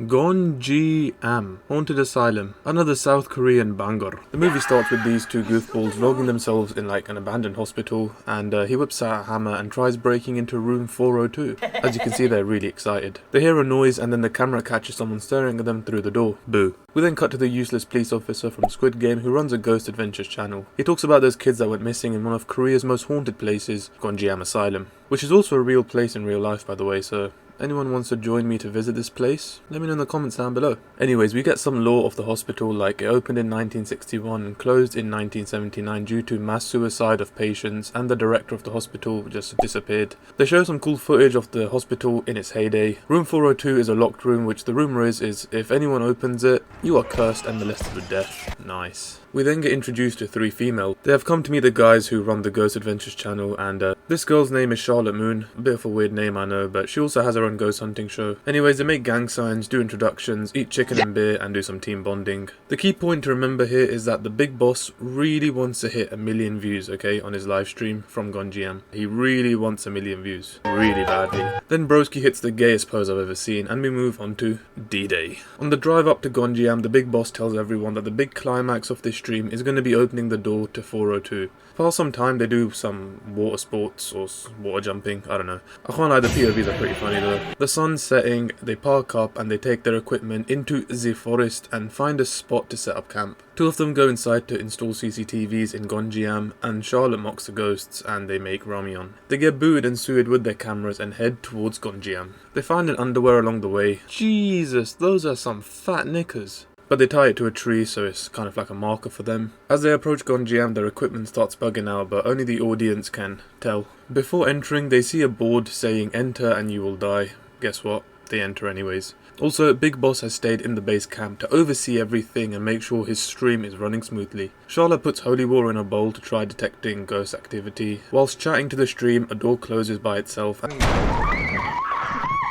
GONJIAM Haunted Asylum, another South Korean banger. The movie starts with these two goofballs vlogging themselves in like an abandoned hospital, and he whips out a hammer and tries breaking into room 402. As you can see, they're really excited. They hear a noise and then the camera catches someone staring at them through the door. Boo. We then cut to the useless police officer from Squid Game who runs a Ghost Adventures channel. He talks about those kids that went missing in one of Korea's most haunted places, GONJIAM Asylum, which is also a real place in real life, by the way, so anyone wants to join me to visit this place? Let me know in the comments down below. Anyways, we get some lore of the hospital, like it opened in 1961 and closed in 1979 due to mass suicide of patients, and the director of the hospital just disappeared. They show some cool footage of the hospital in its heyday. Room 402 is a locked room, which the rumour is if anyone opens it, you are cursed and molested with death. Nice. We then get introduced to three females. They have come to meet the guys who run the Ghost Adventures channel, and this girl's name is Charlotte Moon. A bit of a weird name, I know, but she also has her own ghost hunting show. Anyways, they make gang signs, do introductions, eat chicken and beer, and do some team bonding. The key point to remember here is that the big boss really wants to hit 1 million views, okay, on his live stream from GONJIAM. He really wants 1 million views. Really badly. Then Broski hits the gayest pose I've ever seen, and we move on to D-Day. On the drive up to GONJIAM, the big boss tells everyone that the big climax of this stream is going to be opening the door to 402. Past some time they do some water sports or water jumping, I don't know. I can't lie, the POVs are pretty funny though. The sun's setting, they park up and they take their equipment into the forest and find a spot to set up camp. Two of them go inside to install CCTVs in GONJIAM, and Charlotte mocks the ghosts and they make ramyeon. They get booed and sued with their cameras and head towards GONJIAM. They find an underwear along the way. Jesus, those are some fat knickers. But they tie it to a tree, so it's kind of like a marker for them. As they approach GONJIAM, their equipment starts bugging out, but only the audience can tell. Before entering, they see a board saying "Enter and you will die." Guess what? They enter anyways. Also, Big Boss has stayed in the base camp to oversee everything and make sure his stream is running smoothly. Charlotte puts holy water in a bowl to try detecting ghost activity. Whilst chatting to the stream, a door closes by itself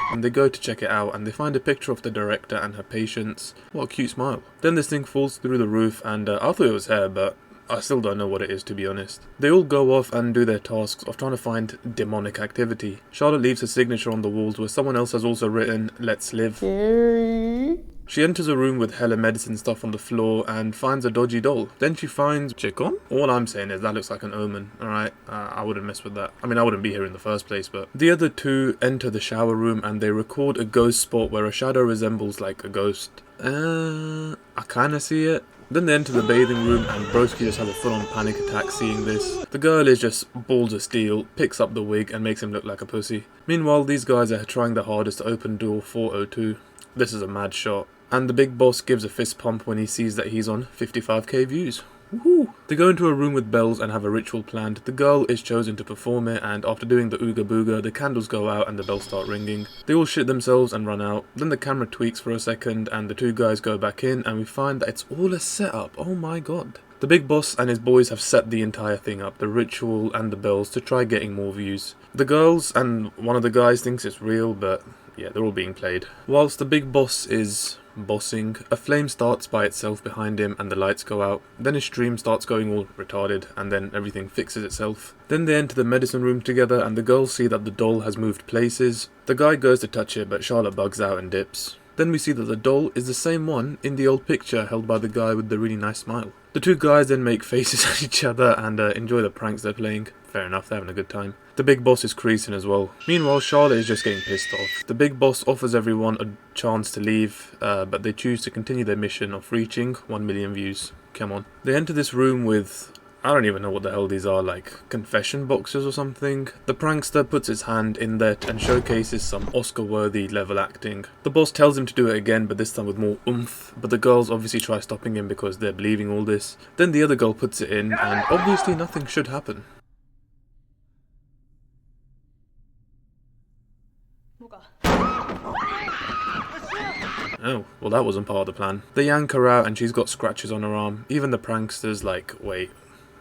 and they go to check it out, and they find a picture of the director and her patients. What a cute smile. Then this thing falls through the roof, and I thought it was hair, but I still don't know what it is, to be honest. They all go off and do their tasks of trying to find demonic activity. Charlotte leaves a signature on the walls where someone else has also written "Let's live." She enters a room with hella medicine stuff on the floor and finds a dodgy doll. Then she finds Chickon. All I'm saying is that looks like an omen, alright? I wouldn't mess with that. I mean, I wouldn't be here in the first place, but... The other two enter the shower room and they record a ghost spot where a shadow resembles like a ghost. I kinda see it. Then they enter the bathing room and Broski just has a full-on panic attack seeing this. The girl is just balls of steel, picks up the wig and makes him look like a pussy. Meanwhile, these guys are trying their hardest to open door 402. This is a mad shot. And the big boss gives a fist pump when he sees that he's on 55k views. Woohoo! They go into a room with bells and have a ritual planned. The girl is chosen to perform it, and after doing the ooga booga, the candles go out and the bells start ringing. They all shit themselves and run out. Then the camera tweaks for a second and the two guys go back in and we find that it's all a setup. Oh my god. The big boss and his boys have set the entire thing up, the ritual and the bells, to try getting more views. The girls and one of the guys thinks it's real, but yeah, they're all being played. Whilst the big boss is bossing, a flame starts by itself behind him and the lights go out. Then his stream starts going all retarded and then everything fixes itself. Then they enter the medicine room together and the girls see that the doll has moved places. The guy goes to touch it but Charlotte bugs out and dips. Then we see that the doll is the same one in the old picture held by the guy with the really nice smile. The two guys then make faces at each other and enjoy the pranks they're playing. Fair enough, they're having a good time. The big boss is creasing as well. Meanwhile, Charlotte is just getting pissed off. The big boss offers everyone a chance to leave, but they choose to continue their mission of reaching 1 million views. Come on. They enter this room with... I don't even know what the hell these are, like confession boxes or something. The prankster puts his hand in there and showcases some Oscar-worthy level acting. The boss tells him to do it again, but this time with more oomph, but the girls obviously try stopping him because they're believing all this. Then the other girl puts it in, and obviously nothing should happen. Oh, well that wasn't part of the plan. They yank her out and she's got scratches on her arm. Even the prankster's like, wait,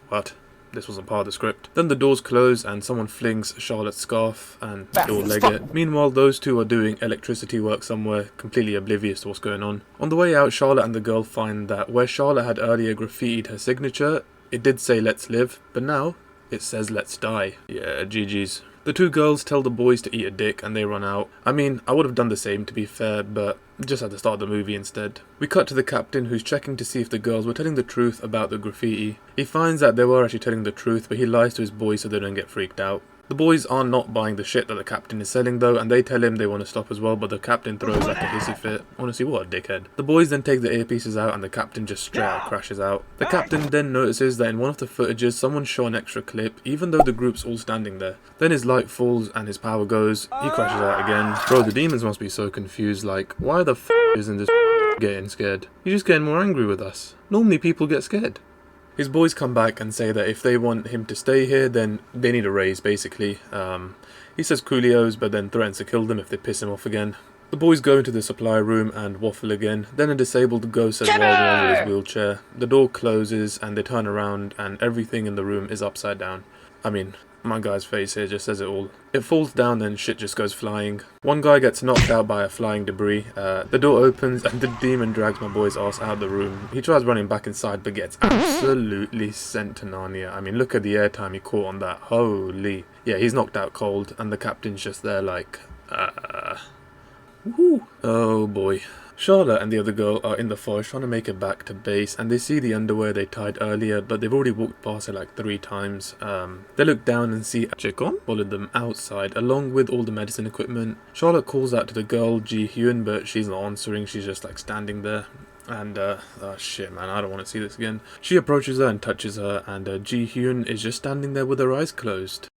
what? This wasn't part of the script. Then the doors close and someone flings Charlotte's scarf and they all leg it. Meanwhile, those two are doing electricity work somewhere, completely oblivious to what's going on. On the way out, Charlotte and the girl find that where Charlotte had earlier graffitied her signature, it did say "Let's live," but now it says "Let's die." Yeah, GG's. The two girls tell the boys to eat a dick and they run out. I mean, I would have done the same to be fair, but just at the start of the movie instead. We cut to the captain who's checking to see if the girls were telling the truth about the graffiti. He finds that they were actually telling the truth, but he lies to his boys so they don't get freaked out. The boys are not buying the shit that the captain is selling though, and they tell him they want to stop as well, but the captain throws like a hissy fit. Honestly, what a dickhead. The boys then take the earpieces out and the captain just straight out crashes out. The captain then notices that in one of the footages someone shot an extra clip, even though the group's all standing there. Then his light falls and his power goes, he crashes out again. Bro, the demons must be so confused, like, why the f isn't this getting scared? You're just getting more angry with us. Normally people get scared. His boys come back and say that if they want him to stay here, then they need a raise, basically. He says coolios, but then threatens to kill them if they piss him off again. The boys go into the supply room and waffle again. Then a disabled ghost says while they're in his wheelchair. The door closes and they turn around and everything in the room is upside down. I mean, my guy's face here just says it all. It falls down and shit just goes flying. One guy gets knocked out by a flying debris. The door opens and the demon drags my boy's ass out of the room. He tries running back inside but gets absolutely sent to Narnia. I mean, look at the airtime he caught on that. Holy. Yeah, he's knocked out cold and the captain's just there like, woohoo. Oh boy. Charlotte and the other girl are in the forest trying to make it back to base, and they see the underwear they tied earlier, but they've already walked past it like 3 times. They look down and see Chikon followed them outside along with all the medicine equipment. Charlotte calls out to the girl Ji Hyun, but she's not answering, she's just like standing there. And oh shit man, I don't want to see this again. She approaches her and touches her, and Ji Hyun is just standing there with her eyes closed.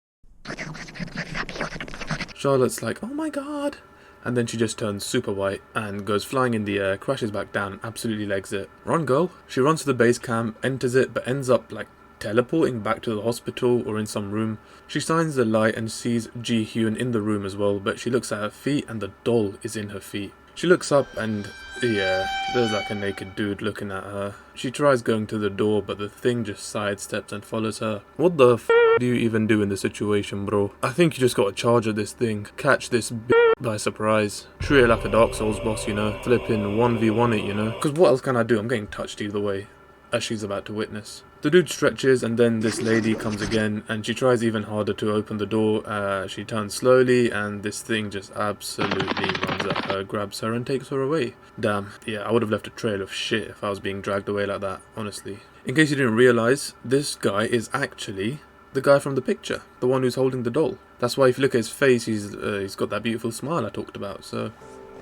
Charlotte's like, oh my god. And then she just turns super white and goes flying in the air, crashes back down and absolutely legs it. Run girl. She runs to the base camp, enters it, but ends up like teleporting back to the hospital or in some room. She shines the light and sees Ji Hyun in the room as well, but she looks at her feet and the doll is in her feet. She looks up and yeah, there's like a naked dude looking at her. She tries going to the door, but the thing just sidesteps and follows her. What the f do you even do in this situation, bro? I think you just gotta charge at this thing. Catch this by surprise. Treat it like a Dark Souls boss, you know. Flipping 1v1 it, you know. Because what else can I do? I'm getting touched either way, as she's about to witness. The dude stretches and then this lady comes again and she tries even harder to open the door. She turns slowly and this thing just absolutely runs at her, grabs her and takes her away. Damn, yeah, I would have left a trail of shit if I was being dragged away like that, honestly. In case you didn't realise, this guy is actually the guy from the picture, the one who's holding the doll. That's why if you look at his face, he's got that beautiful smile I talked about, so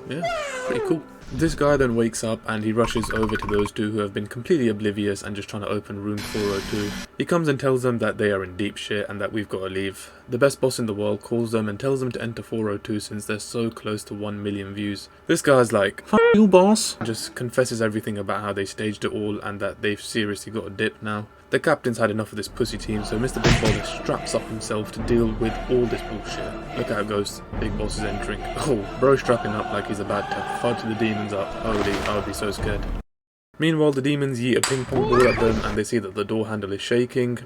yeah, pretty cool. This guy then wakes up and he rushes over to those two who have been completely oblivious and just trying to open room 402. He comes and tells them that they are in deep shit and that we've got to leave. The best boss in the world calls them and tells them to enter 402 since they're so close to 1 million views. This guy's like, "F you, boss," and just confesses everything about how they staged it all and that they've seriously got a dip now. The captain's had enough of this pussy team, so Mr. Big Baller straps up himself to deal with all this bullshit. Look how it goes. Big Boss is entering. Oh, bro strapping up like he's about to fudge the demons up. Holy, I would be so scared. Meanwhile, the demons yeet a ping pong ball at them and they see that the door handle is shaking.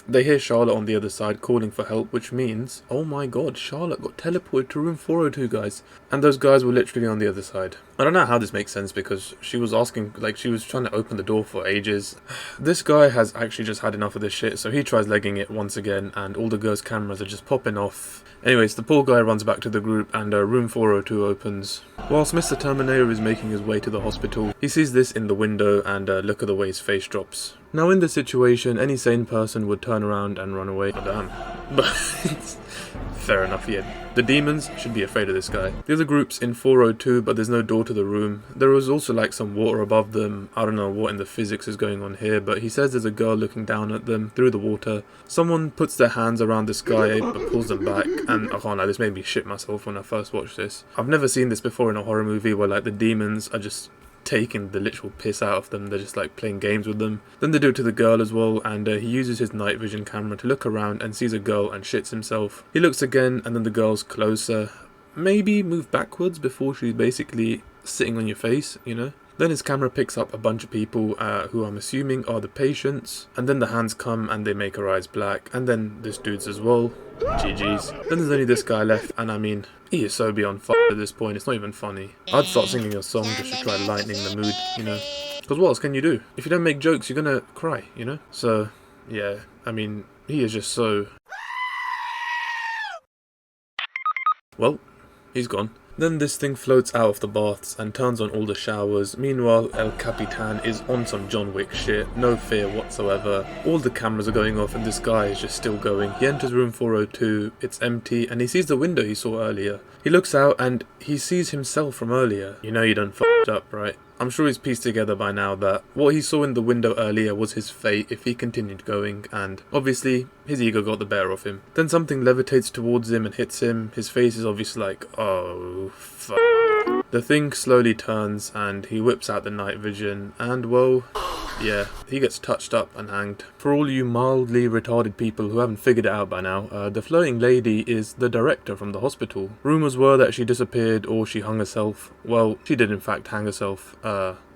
They hear Charlotte on the other side calling for help, which means, oh my god, Charlotte got teleported to room 402, guys. And those guys were literally on the other side. I don't know how this makes sense because she was asking, like, she was trying to open the door for ages. This guy has actually just had enough of this shit, so he tries legging it once again, and all the girls' cameras are just popping off. Anyways, the poor guy runs back to the group, and room 402 opens. Whilst Mr. Terminator is making his way to the hospital, he sees this in the window, and look at the way his face drops. Now in this situation, any sane person would turn around and run away. Oh, damn. But fair enough, yeah. The demons should be afraid of this guy. The other group's in 402, but there's no door to the room. There was also like some water above them. I don't know what in the physics is going on here, but he says there's a girl looking down at them through the water. Someone puts their hands around this guy but pulls them back, and I can't lie, this made me shit myself when I first watched this. I've never seen this before in a horror movie where like the demons are just taking the literal piss out of them. They're just like playing games with them. Then they do it to the girl as well, and he uses his night vision camera to look around and sees a girl and shits himself. He looks again and then the girl's closer. Maybe move backwards before she's basically sitting on your face, you know? Then his camera picks up a bunch of people who I'm assuming are the patients, and then the hands come and they make her eyes black, and then this dude's as well. GG's. Then there's only this guy left, and I mean, he is so beyond at this point, it's not even funny. I'd start singing a song just to try lightening the mood, you know? Because what else can you do? If you don't make jokes, you're gonna cry, you know? So, yeah, I mean, he is just so well, he's gone. Then this thing floats out of the baths and turns on all the showers. Meanwhile, El Capitan is on some John Wick shit, no fear whatsoever. All the cameras are going off and this guy is just still going. He enters room 402, it's empty, and he sees the window he saw earlier. He looks out and he sees himself from earlier. You know you done f***ed up, right? I'm sure he's pieced together by now that what he saw in the window earlier was his fate if he continued going, and obviously his ego got the better of him. Then something levitates towards him and hits him. His face is obviously like, oh fuck. The thing slowly turns and he whips out the night vision and well, yeah, he gets touched up and hanged. For all you mildly retarded people who haven't figured it out by now, the floating lady is the director from the hospital. Rumours were that she disappeared or she hung herself. Well, she did in fact hang herself.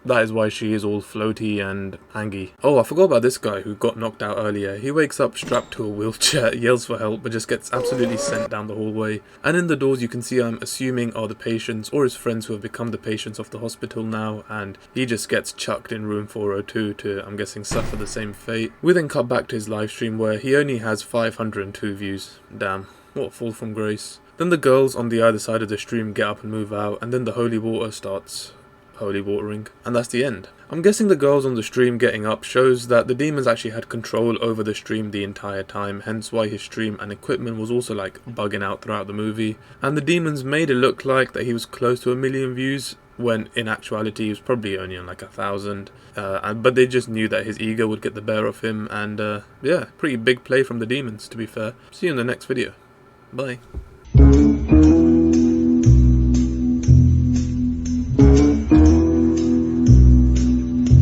That is why she is all floaty and hangy. Oh, I forgot about this guy who got knocked out earlier. He wakes up strapped to a wheelchair, yells for help, but just gets absolutely sent down the hallway. And in the doors you can see I'm assuming are the patients or his friends who have become the patients of the hospital now, and he just gets chucked in room 402 to, I'm guessing, suffer the same fate. We then cut back to his live stream where he only has 502 views. Damn, what a fall from grace. Then the girls on the other side of the stream get up and move out, and then the holy water starts holy watering, and that's the end. I'm guessing the girls on the stream getting up shows that the demons actually had control over the stream the entire time, hence why his stream and equipment was also like bugging out throughout the movie, and the demons made it look like that he was close to 1 million views when in actuality he was probably only on like 1,000, but they just knew that his ego would get the better of him, and yeah, pretty big play from the demons to be fair. See you in the next video. Bye.